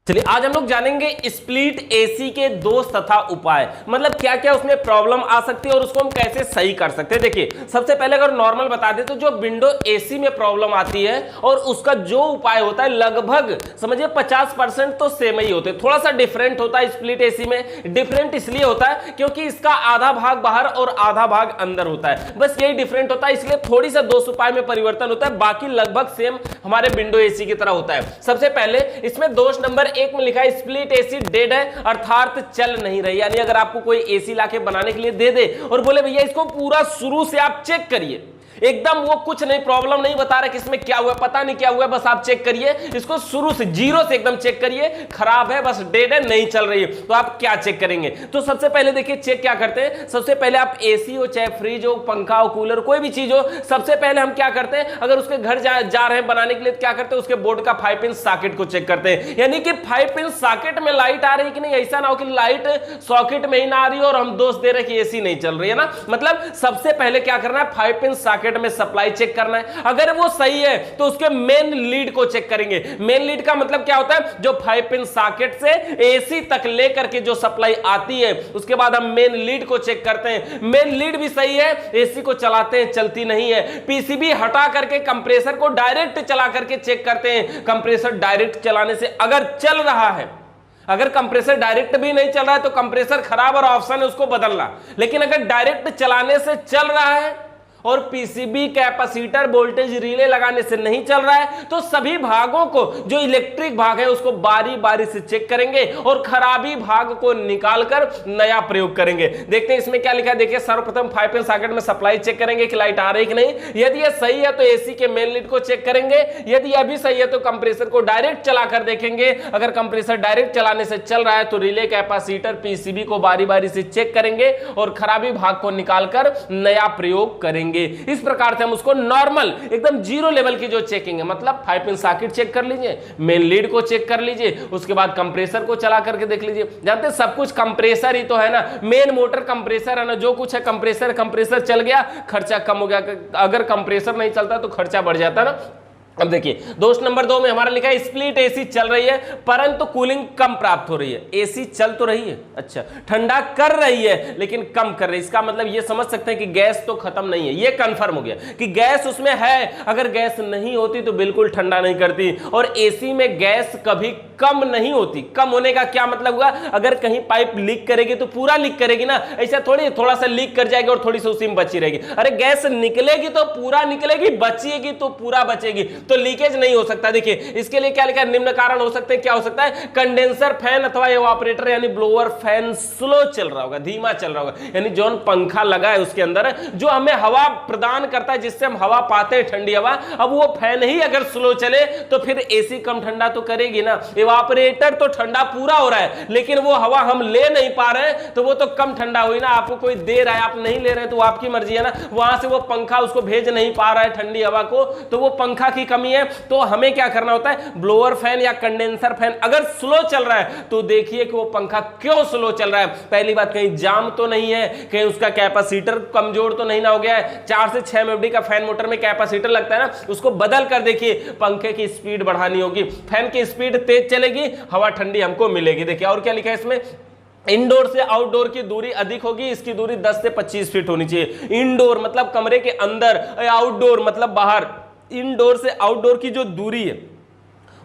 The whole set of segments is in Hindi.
चलिए आज हम लोग जानेंगे स्प्लिट एसी के दोष तथा उपाय, मतलब क्या क्या उसमें प्रॉब्लम आ सकती है और उसको हम कैसे सही कर सकते हैं। देखिए सबसे पहले अगर नॉर्मल बता दें तो जो विंडो एसी में प्रॉब्लम आती है और उसका जो उपाय होता है लगभग समझिए 50% तो सेम ही होते हैं, थोड़ा सा डिफरेंट होता है। स्प्लिट एसी में डिफरेंट इसलिए होता है क्योंकि इसका आधा भाग बाहर और आधा भाग अंदर होता है, बस यही डिफरेंट होता है, इसलिए थोड़ी सा दोष उपाय में परिवर्तन होता है, बाकी लगभग सेम हमारे विंडो एसी की तरह होता है। सबसे पहले इसमें दोष नंबर एक में लिखा है स्प्लिट एसी डेड है, अर्थात चल नहीं रही। यानी अगर आपको कोई एसी लाके बनाने के लिए दे दे और बोले भैया इसको पूरा शुरू से आप चेक करिए, एकदम वो कुछ नहीं प्रॉब्लम नहीं बता रहा कि इसमें क्या हुआ, पता नहीं क्या हुआ, बस आप चेक करिए इसको शुरू से जीरो से एकदम चेक करिए, खराब है, बस डेड है, नहीं चल रही है, तो आप क्या चेक करेंगे। तो सबसे पहले देखिए चेक क्या करते हैं। सबसे पहले आप एसी हो चाहे फ्रिज हो पंखा हो कूलर कोई भी चीज हो, सबसे पहले हम क्या करते हैं अगर उसके घर जा रहे हैं बनाने के लिए क्या करते हैं उसके बोर्ड का 5 पिन सॉकेट को चेक करते हैं, यानी कि 5 पिन सॉकेट में लाइट आ रही है कि नहीं। ऐसा ना हो कि लाइट सॉकेट में ही ना आ रही हो और हम दोष दे रहे कि एसी नहीं चल रही है ना। मतलब सबसे पहले क्या करना है 5 पिन सॉकेट में सप्लाई चेक करना है, अगर वो सही है तो उसके मेन लीड को चेक करेंगे। मेन लीड का मतलब क्या होता है जो 5 पिन सॉकेट से एसी तक लेकर के जो सप्लाई आती है, उसके बाद हम मेन लीड को चेक करते हैं। मेन लीड भी सही है, एसी को चलाते हैं चलती नहीं है। पीसीबी हटा करके कंप्रेसर को डायरेक्ट चला करके चेक करते हैं, कंप्रेसर डायरेक्ट चलाने से अगर चल रहा है, अगर कंप्रेसर डायरेक्ट भी नहीं चल रहा है तो कंप्रेसर खराब और ऑप्शन है उसको बदलना, लेकिन अगर डायरेक्ट चलाने से चल रहा है और पीसीबी कैपेसिटर वोल्टेज रिले लगाने से नहीं चल रहा है तो सभी भागों को जो इलेक्ट्रिक भाग है उसको बारी बारी से चेक करेंगे और खराबी भाग को निकालकर नया प्रयोग करेंगे। देखते हैं इसमें क्या लिखा है। देखिए सर्वप्रथम 5 पिन सॉकेट में सप्लाई चेक करेंगे कि लाइट आ रही कि नहीं, यदि यह सही है तो एसी के मेन लीड को चेक करेंगे, यदि यह भी सही है तो कंप्रेसर को डायरेक्ट चलाकर देखेंगे, अगर कंप्रेसर डायरेक्ट चलाने से चल रहा है तो रिले कैपेसिटर पीसीबी को बारी बारी से चेक करेंगे और खराबी भाग को निकालकर नया प्रयोग करेंगे। इस प्रकार से हम उसको नॉर्मल एकदम जीरो लेवल की जो चेकिंग है, मतलब 5 पिन सॉकेट चेक कर लीजिए, मेन लीड को चेक कर लीजिए, उसके बाद कंप्रेसर को चला करके देख लीजिए। जानते हैं सब कुछ कंप्रेसर ही तो है ना, मेन मोटर कंप्रेसर है ना, जो कुछ है कंप्रेसर चल गया खर्चा कम हो गया, अगर कंप्रेसर नहीं चलता तो खर्चा बढ़ जाता ना। अब देखिए दोष नंबर 2 में हमारा लिखा है स्प्लिट एसी चल रही है परंतु कूलिंग कम प्राप्त हो रही है। एसी चल तो रही है, अच्छा ठंडा कर रही है लेकिन कम कर रही है, इसका मतलब ये समझ सकते हैं कि गैस तो खत्म नहीं है, ये कंफर्म हो गया कि गैस उसमें है। अगर गैस नहीं होती तो बिल्कुल ठंडा नहीं करती, और एसी में गैस कभी कम नहीं होती। कम होने का क्या मतलब हुआ, अगर कहीं पाइप लीक करेगी तो पूरा लीक करेगी ना, ऐसा थोड़ी थोड़ा सा लीक कर जाएगी और थोड़ी सी उसी में बची रहेगी। अरे गैस निकलेगी तो पूरा निकलेगी, बचेगी तो पूरा बचेगी, तो लीकेज नहीं हो सकता। देखिए इसके लिए क्या लिखा है, निम्न कारण हो सकते हैं। क्या हो सकता है, कंडेंसर फैन अथवा इवापोरेटर यानी ब्लोअर फैन स्लो चल रहा होगा, धीमा चल रहा होगा, यानी जो पंखा लगा है उसके अंदर जो हमें हवा प्रदान करता है जिससे हम हवा पाते हैं ठंडी हवा, अब वो फैन ही अगर स्लो चले तो फिर एसी कम ठंडा तो करेगी ना। इवापोरेटर तो ठंडा पूरा हो रहा है लेकिन वो हवा हम ले नहीं पा रहे हैं तो वो तो कम ठंडा हुई ना। आपको कोई दे रहा है आप नहीं ले रहे तो आपकी मर्जी है ना, वहां से वो पंखा उसको भेज नहीं पा रहा है ठंडी हवा को, तो वो पंखा की कमी है। तो हमें क्या करना होता है, ब्लोअर फैन या कंडेंसर फैन अगर स्लो चल रहा है तो देखिए कि वो पंखा क्यों स्लो चल रहा है। पहली बात कहीं जाम तो नहीं है, कहीं उसका कैपेसिटर कमजोर तो नहीं ना हो गया है। 4 से 6 एमएफडी का फैन मोटर में कैपेसिटर लगता है ना, उसको बदल कर देखिए। पंखे की स्पीड बढ़ानी होगी, फैन की स्पीड तेज चलेगी, हवा ठंडी हमको मिलेगी। देखिए और क्या लिखा है इसमें, इंडोर से आउटडोर की दूरी अधिक होगी, इसकी दूरी 10 से 25 फीट होनी चाहिए। इंडोर मतलब कमरे के अंदर, आउटडोर मतलब बाहर। इंडोर से आउटडोर की जो दूरी है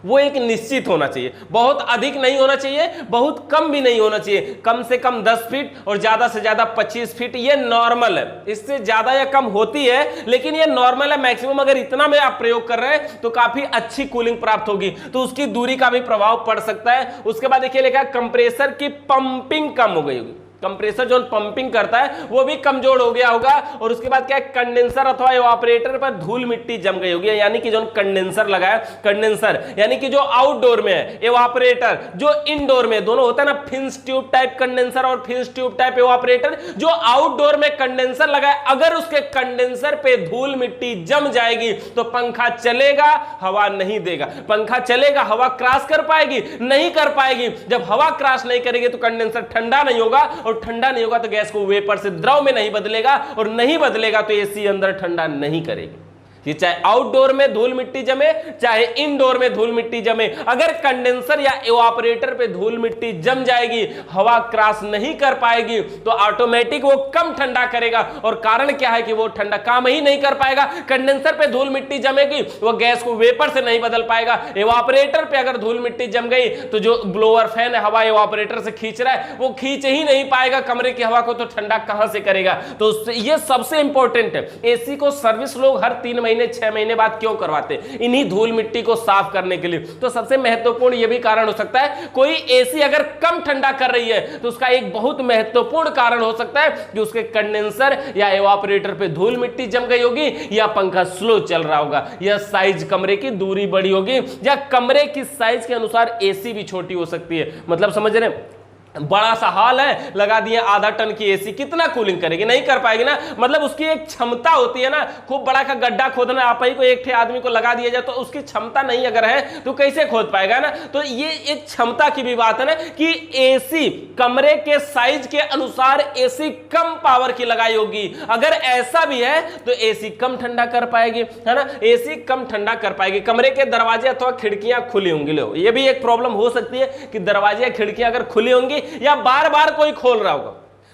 वो एक निश्चित होना चाहिए, बहुत अधिक नहीं होना चाहिए, बहुत कम भी नहीं होना चाहिए। कम से कम 10 फीट और ज्यादा से ज्यादा 25 फीट, ये नॉर्मल है। इससे ज्यादा या कम होती है लेकिन ये नॉर्मल है, मैक्सिमम अगर इतना में आप प्रयोग कर रहे हैं तो काफी अच्छी कूलिंग प्राप्त होगी, तो उसकी दूरी का भी प्रभाव पड़ सकता है। उसके बाद देखिए लिखा है कंप्रेसर की पंपिंग कम हो गई होगी, कंप्रेसर जो पंपिंग करता है वो भी कमजोर हो गया होगा। और उसके बाद क्या है, कंडेंसर अथवा इवापोरेटर पर धूल मिट्टी जम गई होगी, यानी कि जो कंडेंसर लगा है, कंडेंसर यानी कि जो आउटडोर में है, इवापोरेटर जो इंडोर में, दोनों होता है ना फिंस ट्यूब टाइप कंडेंसर और फिंस ट्यूब टाइप इवापोरेटर। जो आउटडोर में कंडेंसर लगा है अगर उसके कंडेंसर पे धूल मिट्टी जम जाएगी तो पंखा चलेगा, हवा नहीं देगा। पंखा चलेगा, हवा क्रॉस कर पाएगी, नहीं कर पाएगी। जब हवा क्रॉस नहीं करेगी तो कंडेंसर ठंडा नहीं होगा, और ठंडा नहीं होगा तो गैस को वेपर से द्रव में नहीं बदलेगा, और नहीं बदलेगा तो एसी अंदर ठंडा नहीं करेगी। ये चाहे आउटडोर में धूल मिट्टी जमे, चाहे इनडोर में धूल मिट्टी जमे, अगर कंडेंसर या इवापोरेटर पे धूल मिट्टी जम जाएगी, हवा क्रॉस नहीं कर पाएगी, तो ऑटोमेटिक वो कम ठंडा करेगा। और कारण क्या है कि वो ठंडा काम ही नहीं कर पाएगा। कंडेंसर पे धूल मिट्टी जमेगी, वो गैस को वेपर से नहीं बदल पाएगा। इवापोरेटर पे अगर धूल मिट्टी जम गई तो जो ब्लोअर फैन है हवा इवापोरेटर से खींच रहा है, वो खींच ही नहीं पाएगा कमरे की हवा को, तो ठंडा कहां से करेगा। तो ये सबसे इंपॉर्टेंट है। एसी को सर्विस लोग हर 3 महीने 6 महीने बाद क्यों करवाते? इन्हीं धूल मिट्टी को साफ करने के लिए। तो सबसे महत्वपूर्ण यह भी कारण हो सकता है, कोई एसी अगर कम ठंडा कर रही है तो उसका एक बहुत महत्वपूर्ण कारण हो सकता है कि उसके कंडेंसर या इवापोरेटर पे धूल मिट्टी जम गई होगी, या पंखा स्लो चल रहा होगा, या साइज कमरे की दूरी बड़ी होगी, या कमरे की साइज के अनुसार एसी भी छोटी हो सकती है। मतलब समझ रहे हैं, बड़ा सा हॉल है, लगा दिए आधा टन की एसी, कितना कूलिंग करेगी? नहीं कर पाएगी ना। मतलब उसकी एक क्षमता होती है ना, खूब बड़ा का गड्ढा खोदना, आप ही को एक आदमी को लगा दिया जाए तो उसकी क्षमता नहीं अगर है तो कैसे खोद पाएगा ना। तो ये एक क्षमता की भी बात है ना कि एसी कमरे के साइज के अनुसार एसी कम पावर की लगाई होगी। अगर ऐसा भी है तो एसी कम ठंडा कर पाएगी, है ना, एसी कम ठंडा कर पाएगी। कमरे के दरवाजे अथवा खिड़कियां खुली होंगी। लो, ये भी एक प्रॉब्लम हो सकती है कि दरवाजे या खिड़कियां अगर खुली होंगी या बार बार कोई खोल रहा होगा,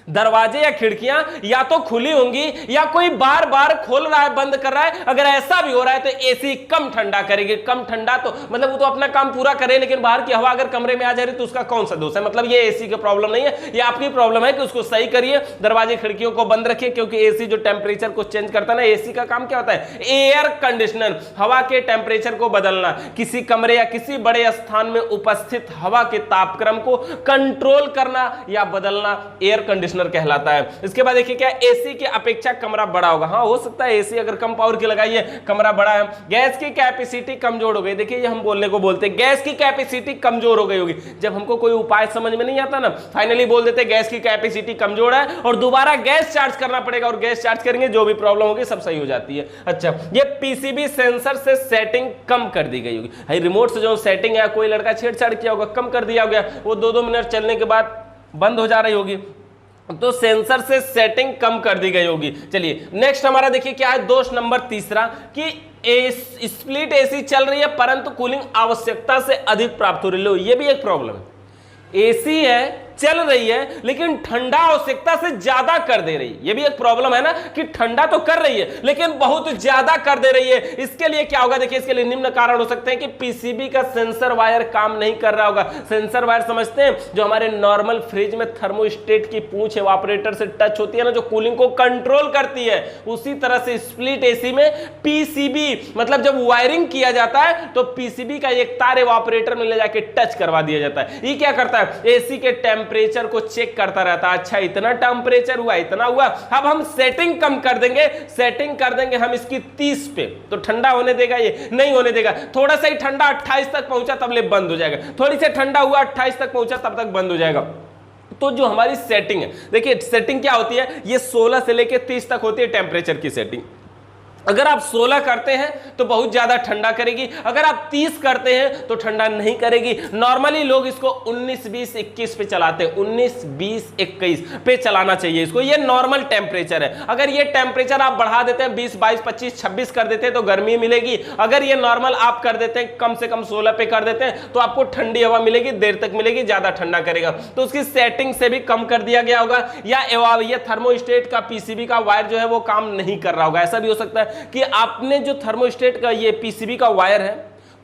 दरवाजे या खिड़कियां या तो खुली होंगी या कोई बार बार खोल रहा है, बंद कर रहा है। अगर ऐसा भी हो रहा है तो एसी कम ठंडा करेगी। कम ठंडा तो मतलब वो तो अपना काम पूरा करे, लेकिन बाहर की हवा अगर कमरे में आ जा रही तो उसका कौन सा दोष है? मतलब ये एसी की प्रॉब्लम नहीं है, ये आपकी प्रॉब्लम है कि उसको सही करिए, दरवाजे खिड़कियों को बंद रखिए। क्योंकि एसी जो टेम्परेचर को चेंज करता है ना, एसी का काम क्या होता है? एयर कंडीशनर, हवा के टेम्परेचर को बदलना, किसी कमरे या किसी बड़े स्थान में उपस्थित हवा के तापक्रम को कंट्रोल करना या बदलना एयर कंडीशनर कहलाता है। इसके बाद देखिए क्या, एसी की अपेक्षा कमरा बड़ा होगा। हाँ, हो सकता है एसी अगर कम पावर की लगाई है, कमरा बड़ा है। गैस की कैपेसिटी कमजोर हो गई। देखिए ये हम बोलने को बोलते हैं गैस की कैपेसिटी कमजोर हो गई होगी। जब हमको कोई उपाय समझ में नहीं आता ना, फाइनली बोल देते गैस की कैपेसिटी कमजोर है और दोबारा गैस चार्ज करना पड़ेगा, और गैस चार्ज करेंगे जो भी प्रॉब्लम होगी सब सही हो जाती है। अच्छा, ये पीसीबी सेंसर से सेटिंग कम कर दी गई होगी। रिमोट से जो सेटिंग है, कोई लड़का छेड़छाड़ किया होगा, कम कर दिया गया, वो 2-2 मिनट चलने के बाद बंद हो जा रही होगी, तो सेंसर से सेटिंग कम कर दी गई होगी। चलिए नेक्स्ट हमारा देखिए क्या है, दोष नंबर तीसरा कि स्प्लिट एसी चल रही है परंतु कूलिंग आवश्यकता से अधिक प्राप्त हो रही है। ये भी एक प्रॉब्लम है। एसी है, चल रही है, लेकिन ठंडा आवश्यकता से ज्यादा कर दे रही है। ये भी एक प्रॉब्लम है ना कि ठंडा तो कर रही है लेकिन बहुत ज्यादा कर दे रही है। इसके लिए क्या होगा? देखिए इसके लिए निम्न कारण हो सकते हैं कि पीसीबी का सेंसर वायर काम नहीं कर रहा होगा। सेंसर वायर समझते हैं, जो हमारे नॉर्मल फ्रिज में थर्मोस्टेट की पूंछ इवापोरेटर से टच होती है ना, जो कूलिंग को कंट्रोल करती है, उसी तरह से स्प्लिट एसी में पीसीबी, मतलब जब वायरिंग किया जाता है तो पीसीबी का एक तार इवापोरेटर में ले जाके टच करवा दिया जाता है। ये क्या करता है? एसी के टेम्परेचर को चेक करता रहता है। अच्छा, इतना टेम्परेचर हुआ, इतना हुआ, अब हम सेटिंग कम कर देंगे, सेटिंग कर देंगे हम इसकी 30 पे, तो ठंडा होने देगा? ये नहीं होने देगा। थोड़ा सा ही ठंडा 28 तक पहुंचा तब ले बंद हो जाएगा, थोड़ी सी ठंडा हुआ 28 तक पहुंचा तब तक बंद हो जाएगा। तो जो हमारी सेटिंग है, देखिए सेटिंग क्या होती है, ये 16 से लेकर 30 तक होती है टेम्परेचर की सेटिंग। अगर आप 16 करते हैं तो बहुत ज्यादा ठंडा करेगी, अगर आप 30 करते हैं तो ठंडा नहीं करेगी। नॉर्मली लोग इसको 19, 20, 21 पे चलाते हैं। 19, 20, 21 पे चलाना चाहिए इसको, ये नॉर्मल टेम्परेचर है। अगर ये टेम्परेचर आप बढ़ा देते हैं 20, 22, 25, 26 कर देते हैं तो गर्मी मिलेगी। अगर ये नॉर्मल आप कर देते हैं, कम से कम 16 पे कर देते हैं, तो आपको ठंडी हवा मिलेगी, देर तक मिलेगी, ज्यादा ठंडा करेगा। तो उसकी सेटिंग से भी कम कर दिया गया होगा, या ये थर्मोस्टेट का पीसीबी का वायर जो है वो काम नहीं कर रहा होगा। ऐसा भी हो सकता है कि आपने जो थर्मोस्टेट का ये पीसीबी का वायर है,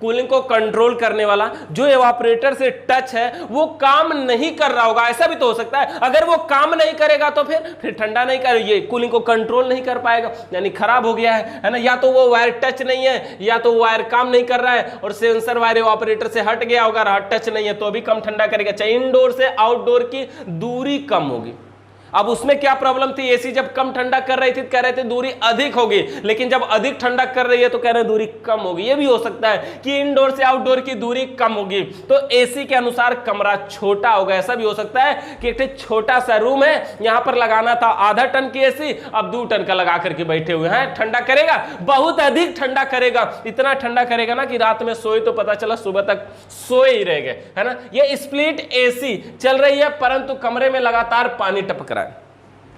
कूलिंग को कंट्रोल करने वाला, जो इवापोरेटर से टच है, वो काम नहीं कर रहा होगा। ऐसा भी तो हो सकता है। अगर वो काम नहीं करेगा तो फिर ठंडा नहीं कर, ये कूलिंग को कंट्रोल नहीं कर पाएगा, यानी खराब हो गया है ना। या तो वो वायर टच नहीं है, या तो वायर काम नहीं कर रहा है, और सेंसर वायर इवापोरेटर से हट गया होगा, टच नहीं है तो भी कम ठंडा करेगा। चाहे इनडोर से आउटडोर की दूरी कम होगी। अब उसमें क्या प्रॉब्लम थी? एसी जब कम ठंडा कर रही थी कह रहे थे दूरी अधिक होगी, लेकिन जब अधिक ठंडा कर रही है तो कह रहे हैं दूरी कम होगी। ये भी हो सकता है कि इनडोर से आउटडोर की दूरी कम होगी, तो एसी के अनुसार कमरा छोटा होगा। ऐसा भी हो सकता है कि एक छोटा सा रूम है, यहां पर लगाना था आधा टन की एसी, अब 2 टन का लगा करके बैठे हुए हैं। ठंडा करेगा, बहुत अधिक ठंडा करेगा, इतना ठंडा करेगा ना कि रात में सोए तो पता चला सुबह तक सोए ही रह गए, है ना। ये स्प्लिट एसी चल रही है परंतु कमरे में लगातार पानी टपक रहा है।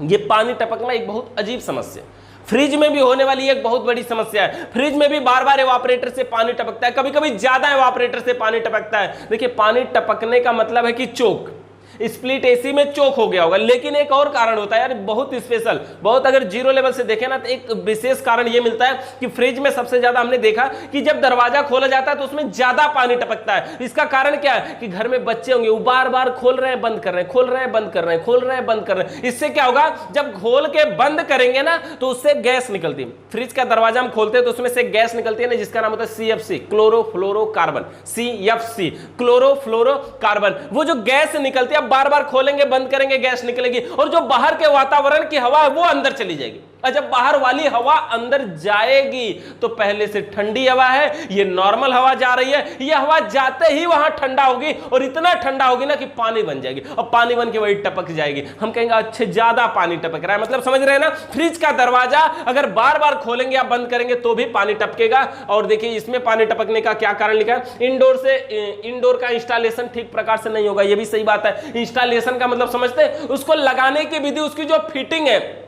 ये पानी टपकना एक बहुत अजीब समस्या। फ्रिज में भी होने वाली एक बहुत बड़ी समस्या है। फ्रिज में भी बार बार एवापोरेटर से पानी टपकता है, कभी कभी ज्यादा एवापोरेटर से पानी टपकता है। देखिए पानी टपकने का मतलब है कि चोक, स्प्लिट एसी में चोक हो गया होगा। लेकिन एक और कारण होता है यार, बहुत स्पेशल, बहुत, अगर जीरो लेवल से देखें ना तो एक विशेष कारण यह मिलता है कि फ्रिज में सबसे ज्यादा हमने देखा कि जब दरवाजा खोला जाता है तो उसमें ज्यादा पानी टपकता है। इसका कारण क्या है कि घर में बच्चे होंगे, वो बार बार खोल रहे हैं बंद कर रहे हैं, खोल रहे हैं बंद कर रहे हैं, खोल रहे हैं बंद कर रहे हैं। इससे क्या होगा, जब खोल के बंद करेंगे ना तो उससे गैस निकलती है। फ्रिज का दरवाजा हम खोलते हैं तो उसमें से गैस निकलती है ना, जिसका नाम होता है CFC, क्लोरोफ्लोरोकार्बन, CFC, क्लोरोफ्लोरोकार्बन। वो जो गैस निकलती है, अब बार बार खोलेंगे बंद करेंगे गैस निकलेगी, और जो बाहर के वातावरण की हवा है वो अंदर चली जाएगी। और जब बाहर वाली हवा अंदर जाएगी तो पहले से ठंडी हवा है, ये नॉर्मल हवा जा रही है, ये हवा जाते ही वहां ठंडा होगी, और इतना ठंडा होगी ना कि पानी बन जाएगी, और पानी बन के वही टपक जाएगी। हम कहेंगे अच्छे ज्यादा पानी टपक रहा है, मतलब समझ रहे हैं ना। फ्रिज का दरवाजा अगर बार बार खोलेंगे या बंद करेंगे तो भी पानी टपकेगा। और देखिए इसमें पानी टपकने का क्या कारण लिखा है, इंडोर का इंस्टॉलेशन ठीक प्रकार से नहीं होगा। ये भी सही बात है। इंस्टॉलेशन का मतलब समझते हैं, उसको लगाने की विधि, उसकी जो फिटिंग है।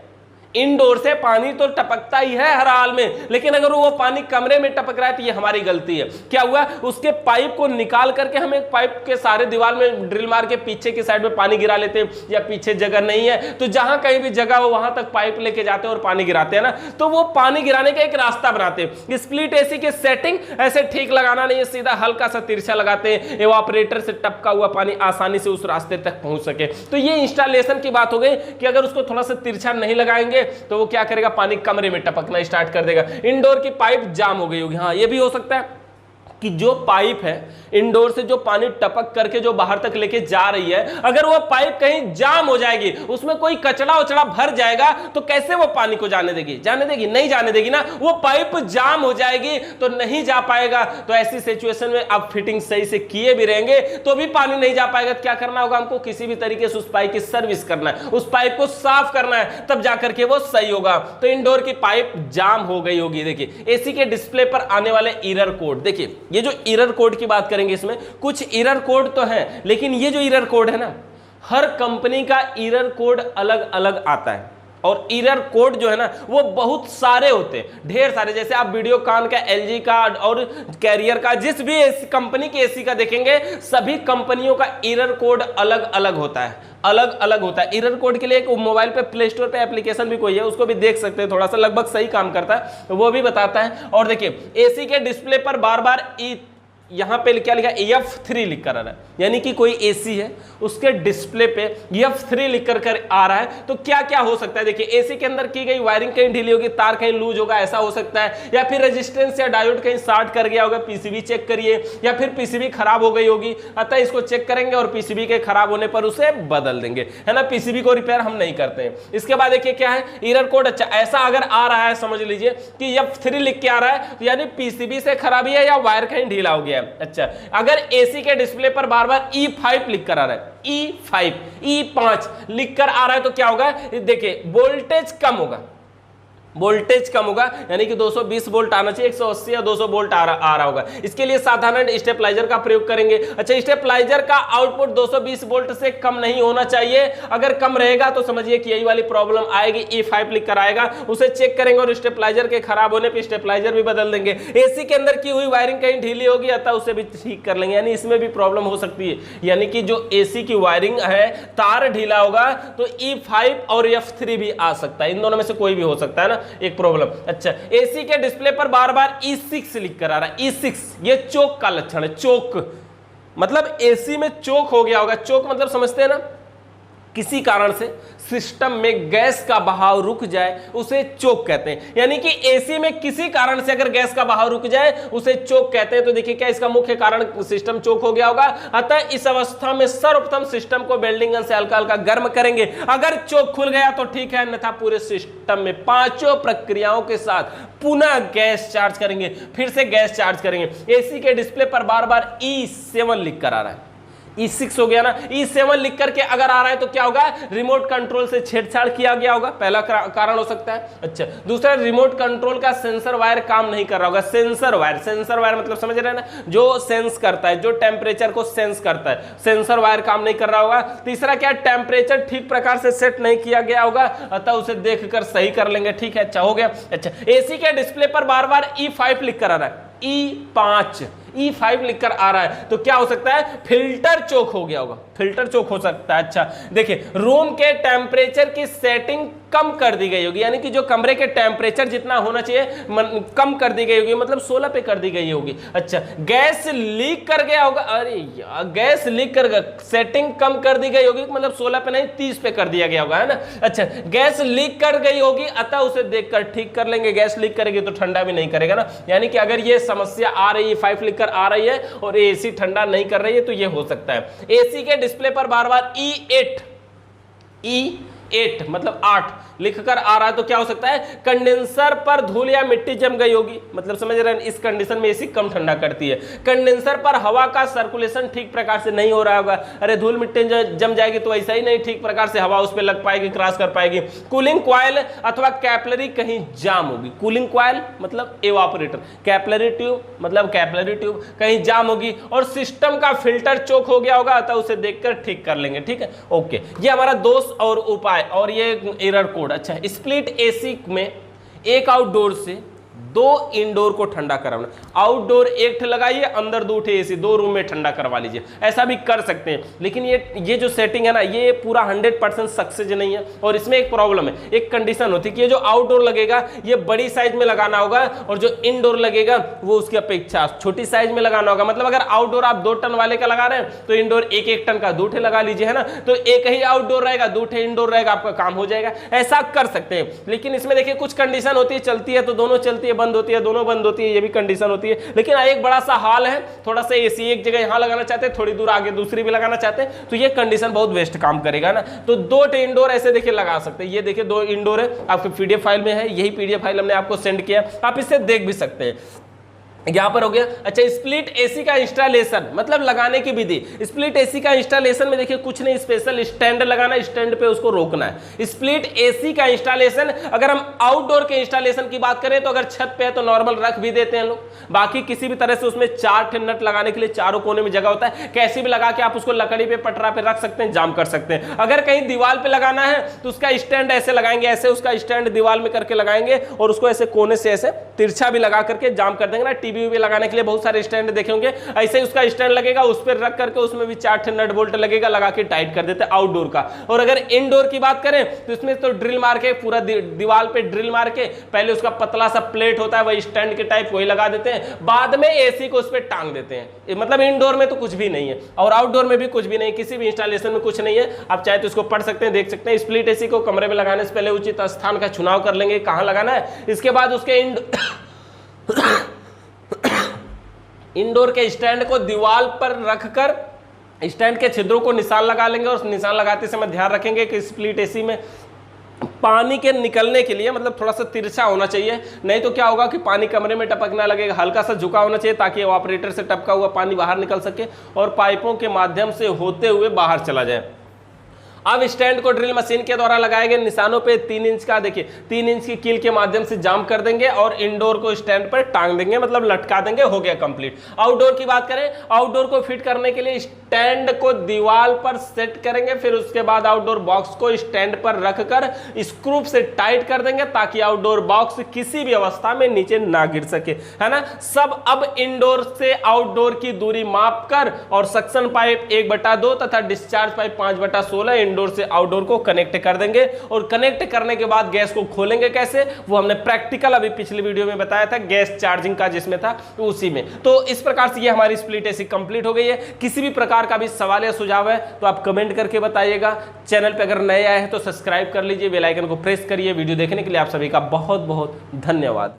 इंडोर से पानी तो टपकता ही है हर हाल में, लेकिन अगर वो पानी कमरे में टपक रहा है तो ये हमारी गलती है। क्या हुआ, उसके पाइप को निकाल करके हम एक पाइप के सारे दीवार में ड्रिल मार के पीछे की साइड में पानी गिरा लेते हैं, या पीछे जगह नहीं है तो जहां कहीं भी जगह हो वहां तक पाइप लेके जाते हैं और पानी गिराते हैं ना, तो वो पानी गिराने का एक रास्ता बनाते हैं। स्प्लिट एसी के सेटिंग ऐसे ठीक लगाना नहीं है, सीधा हल्का सा तिरछा लगाते हैं, एवापोरेटर से टपका हुआ पानी आसानी से उस रास्ते तक पहुंच सके। तो ये इंस्टॉलेशन की बात हो गई कि अगर उसको थोड़ा सा तिरछा नहीं लगाएंगे तो वो क्या करेगा, पानी कमरे में टपकना स्टार्ट कर देगा। इंडोर की पाइप जाम हो गई होगी, हाँ ये भी हो सकता है कि जो पाइप है इंडोर से जो पानी टपक करके जो बाहर तक लेके जा रही है, अगर वो पाइप कहीं जाम हो जाएगी, उसमें कोई कचड़ा उचड़ा भर जाएगा तो कैसे वो पानी को जाने देगी, जाने देगी नहीं जाने देगी ना। वो पाइप जाम हो जाएगी तो नहीं जा पाएगा। तो ऐसी सिचुएशन में आप फिटिंग सही से किए भी रहेंगे तो भी पानी नहीं जा पाएगा। क्या करना होगा, हमको किसी भी तरीके से उस पाइप की सर्विस करना है, उस पाइप को साफ करना है, तब जाकर के वो सही होगा। तो इंडोर की पाइप जाम हो गई होगी। देखिए एसी के डिस्प्ले पर आने वाले एरर कोड, देखिए ये जो एरर कोड की बात करेंगे, इसमें कुछ एरर कोड तो है, लेकिन ये जो एरर कोड है ना, हर कंपनी का एरर कोड अलग अलग आता है। और एरर कोड जो है ना वो बहुत सारे होते हैं, ढेर सारे। जैसे आप वीडियोकॉन का, LG का और कैरियर का, जिस भी कंपनी के एसी का देखेंगे, सभी कंपनियों का एरर कोड अलग अलग होता है, अलग अलग होता है। एरर कोड के लिए एक मोबाइल पे प्ले स्टोर पे एप्लीकेशन भी कोई है, उसको भी देख सकते हैं, थोड़ा सा लगभग सही काम करता है, वो भी बताता है। और देखिए एसी के डिस्प्ले पर बार बार यहां पे क्या लिखा है, F3 लिख कर आ रहा है, यानी कि कोई एसी है उसके डिस्प्ले पे F3 लिख कर आ रहा है। तो क्या क्या हो सकता है, देखिए एसी के अंदर की गई वायरिंग कहीं ढीली होगी, तार कहीं लूज होगा, ऐसा हो सकता है, या फिर रेजिस्टेंस या डायोड कहीं शॉर्ट कर गया होगा, पीसीबी चेक करिए, या फिर पीसीबी खराब हो गई होगी, अतः इसको चेक करेंगे और पीसीबी के खराब होने पर उसे बदल देंगे, है ना। पीसीबी को रिपेयर हम नहीं करते हैं। इसके बाद देखिए क्या है एरर कोड, अच्छा ऐसा अगर आ रहा है, समझ लीजिए कि F3 लिख के आ रहा है, यानी पीसीबी से खराबी है या वायर कहीं ढीला हो गया है। अच्छा अगर एसी के डिस्प्ले पर बार बार E5 लिख कर आ रहा है, E5, E5 लिख कर आ रहा है, तो क्या होगा, देखिए वोल्टेज कम होगा, वोल्टेज कम होगा, यानी कि 220 वोल्ट आना चाहिए, 180 या 200 वोल्ट आ रहा होगा। इसके लिए साधारण स्टेबलाइजर का प्रयोग करेंगे। अच्छा स्टेबलाइजर का आउटपुट 220 वोल्ट से कम नहीं होना चाहिए, अगर कम रहेगा तो समझिए कि यही वाली प्रॉब्लम आएगी, E5 लिख कर आएगा, उसे चेक करेंगे और स्टेबलाइजर के खराब होने पर स्टेबलाइजर भी बदल देंगे। एसी के अंदर की हुई वायरिंग कहीं ढीली होगी, अतः उसे भी ठीक कर लेंगे, यानी इसमें भी प्रॉब्लम हो सकती है। यानी कि जो एसी की वायरिंग है, तार ढीला होगा तो E5 और F3 भी आ सकता है, इन दोनों में से कोई भी हो सकता है ना, एक प्रॉब्लम। अच्छा एसी के डिस्प्ले पर बार बार E6 लिख कर आ रहा है, E6 ये चोक का लक्षण है। चोक मतलब एसी में चोक हो गया होगा, चोक मतलब समझते हैं ना, किसी कारण से सिस्टम में गैस का बहाव रुक जाए उसे चोक कहते हैं। यानी कि एसी में किसी कारण से अगर गैस का बहाव रुक जाए उसे चोक कहते हैं। तो देखिए क्या इसका मुख्य कारण सिस्टम चोक हो गया होगा। अतः इस अवस्था में सर्वप्रथम सिस्टम को वेल्डिंग गन से हल्का हल्का गर्म करेंगे। अगर चोक खुल गया तो ठीक है, अन्यथा पूरे सिस्टम में पांचों प्रक्रियाओं के साथ पुनः गैस चार्ज करेंगे, फिर से गैस चार्ज करेंगे। एसी के डिस्प्ले पर बार बार E7 लिख कर आ रहा है, E6 हो गया ना, E7 लिख करके अगर आ रहा है तो क्या होगा, रिमोट कंट्रोल से छेड़छाड़ किया गया होगा, पहला कारण हो सकता है। अच्छा, दूसरा रिमोट कंट्रोल का सेंसर वायर काम नहीं कर रहा होगा। सेंसर वायर मतलब समझ रहे हैं ना, जो सेंस करता है, जो टेम्परेचर को सेंस करता है, सेंसर वायर काम नहीं कर रहा होगा। तीसरा क्या, टेम्परेचर ठीक प्रकार से सेट नहीं किया गया होगा, अतः उसे देखकर सही कर लेंगे। ठीक है, अच्छा हो गया। अच्छा, एसी के डिस्प्ले पर बार बार E5 लिख कर आ रहा है, E5 लिखकर आ रहा है, तो क्या हो सकता है, फिल्टर चोक हो गया होगा, फिल्टर चोक हो सकता है। अच्छा देखिए, रूम के टेम्परेचर की सेटिंग कम कर दी गई होगी, यानी कि जो कमरे के टेम्परेचर जितना होना चाहिए कम कर दी गई होगी, मतलब 16 पे कर दी गई होगी। अच्छा, गैस लीक कर गया होगा, अरे यार गैस लीक कर गया, सेटिंग कम कर दी गई होगी, मतलब 16 पे नहीं 30 पे कर दिया गया होगा, है ना। अच्छा, गैस लीक कर गई होगी, अतः उसे देखकर ठीक कर लेंगे। गैस लीक करेगी तो ठंडा भी नहीं करेगा ना, यानी कि अगर ये समस्या आ रही है, 5 लिखकर आ रही है और एसी ठंडा नहीं कर रही है, तो ये हो सकता है। एसी के डिस्प्ले पर बार बार E8 मतलब 8 लिखकर आ रहा है, तो क्या हो सकता है, कंडेंसर पर धूल या मिट्टी जम गई होगी, मतलब समझ रहे हैं, इस कंडीशन में एसी कम ठंडा करती है। कंडेंसर पर हवा का सर्कुलेशन ठीक प्रकार से नहीं हो रहा होगा, अरे धूल मिट्टी जम जाएगी तो ऐसा ही नहीं ठीक प्रकार से हवा उस पर लग पाएगी, क्रॉस कर पाएगी। कूलिंग कॉइल अथवा कैपिलरी कहीं जाम होगी, कूलिंग कॉइल मतलब एवापोरेटर, कैपिलरी ट्यूब मतलब कैपिलरी ट्यूब कहीं जाम होगी, और सिस्टम का फिल्टर चोक हो गया होगा, अतः उसे देखकर ठीक कर लेंगे। ठीक है, ओके, ये हमारा दोष और उपाय और ये एरर कोड। अच्छा, स्प्लिट एसी में एक आउटडोर से 2 इंडोर को ठंडा कराना, आउटडोर एक लगाइए, अंदर 2 एसी, 2 रूम में ठंडा करवा लीजिए, ऐसा भी कर सकते हैं। लेकिन ये जो सेटिंग है ना, ये पूरा 100% सक्सेस नहीं है, और इसमें एक प्रॉब्लम है, एक कंडीशन होती है कि ये जो आउटडोर लगेगा ये बड़ी साइज में लगाना होगा, और जो इनडोर लगेगा वो उसकी अपेक्षा छोटी साइज में लगाना होगा। मतलब अगर आउटडोर आप 2 टन वाले का लगा रहे हैं तो इंडोर 1-1 टन का 2 लगा लीजिए, है ना, तो एक ही आउटडोर रहेगा, 2 इंडोर रहेगा, आपका काम हो जाएगा, ऐसा कर सकते हैं। लेकिन इसमें देखिए कुछ कंडीशन होती है, चलती है तो दोनों चलती है, बंद होती है दोनों बंद होती है, ये भी कंडीशन होती है। लेकिन एक बड़ा सा हाल है, थोड़ा सा एसी एक जगह यहां लगाना चाहते हैं, थोड़ी दूर आगे दूसरी भी लगाना चाहते हैं, तो ये कंडीशन बहुत बेस्ट काम करेगा ना। तो 2 इंडोर ऐसे देखिए लगा सकते हैं, ये देखिए 2 इंडोर है, आपके पीडीएफ फाइल में है, यही पीडीएफ फाइल हमने आपको सेंड किया, आप इसे देख भी सकते हैं, यहां पर हो गया। अच्छा, स्प्लिट एसी का इंस्टॉलेशन मतलब लगाने की विधि। स्प्लिट एसी का इंस्टॉलेशन में देखिए कुछ नहीं, स्पेशल स्टैंड लगाना, स्टैंड पे उसको रोकना है। स्प्लिट एसी का इंस्टॉलेशन, अगर हम आउटडोर के इंस्टॉलेशन की बात करें तो अगर छत पे है तो नॉर्मल रख भी देते हैं लोग, बाकी किसी भी तरह से उसमें 4 नट लगाने के लिए चारों कोने में जगह होता है, कैसे भी लगा के आप उसको लकड़ी पे पटरा पे रख सकते हैं, जाम कर सकते हैं। अगर कहीं दीवार पे लगाना है तो उसका स्टैंड ऐसे लगाएंगे, ऐसे उसका स्टैंड दीवार में करके लगाएंगे, और उसको ऐसे कोने से ऐसे तिरछा भी लगा करके जाम कर देंगे ना। टीवी भी लगाने के लिए बहुत सारे स्टैंड देखे होंगे, ऐसे ही उसका स्टैंड लगेगा, उस पर रख करके उसमें भी 4 नट बोल्ट लगेगा, लगा के टाइट कर देते हैं आउटडोर का। और अगर इनडोर की बात करें तो इसमें तो ड्रिल मार के पूरा दीवार पे ड्रिल मार के पहले उसका पतला सा प्लेट होता है वही स्टैंड के टाइप वही लगा देते हैं, बाद में एसी को उस पर टांग देते हैं। मतलब इनडोर में तो कुछ भी नहीं है और आउटडोर में भी कुछ भी नहीं, किसी भी इंस्टॉलेशन में कुछ नहीं है। आप चाहे तो इसको पढ़ सकते हैं, देख सकते हैं। स्प्लिट एसी को कमरे में लगाने से पहले उचित स्थान का चुनाव कर लेंगे, कहां लगाना है, इसके बाद उसके इंडोर के स्टैंड को दीवार पर रखकर स्टैंड के छिद्रों को निशान लगा लेंगे, और निशान लगाते समय ध्यान रखेंगे कि स्प्लिट एसी में पानी के निकलने के लिए मतलब थोड़ा सा तिरछा होना चाहिए, नहीं तो क्या होगा कि पानी कमरे में टपकना लगेगा। हल्का सा झुका होना चाहिए ताकि ऑपरेटर से टपका हुआ पानी बाहर निकल सके और पाइपों के माध्यम से होते हुए बाहर चला जाए। अब स्टैंड को ड्रिल मशीन के द्वारा लगाए गए निशानों पे 3 इंच का देखिए 3 इंच की कील के माध्यम से जाम कर देंगे और इंडोर को स्टैंड पर टांग देंगे, मतलब लटका देंगे, हो गया कंप्लीट। आउटडोर की बात करें, आउटडोर को फिट करने के लिए स्टैंड को दीवार पर सेट करेंगे, फिर उसके बाद आउटडोर बॉक्स को स्टैंड पर रखकर स्क्रू से टाइट कर देंगे ताकि आउटडोर बॉक्स किसी भी अवस्था में नीचे ना गिर सके, है ना। सब अब इंडोर से आउटडोर की दूरी माप कर और सक्शन पाइप 1/2 तथा डिस्चार्ज पाइप 5/16 इंडोर से आउटडोर को कनेक्ट कर देंगे। और कनेक्ट करने के बाद गैस को खोलेंगे कैसे, वो हमने प्रैक्टिकल अभी पिछली वीडियो में बताया था, गैस चार्जिंग का जिसमें था उसी में। तो इस प्रकार से ये हमारी स्प्लिट एसी कंप्लीट हो गई है। किसी भी प्रकार का भी सवाल या सुझाव है तो आप कमेंट करके बताइएगा। चैनल पे अगर नए आए हैं तो सब्सक्राइब कर लीजिए, बेल आइकन को प्रेस करिए। वीडियो देखने के लिए आप सभी का बहुत बहुत धन्यवाद।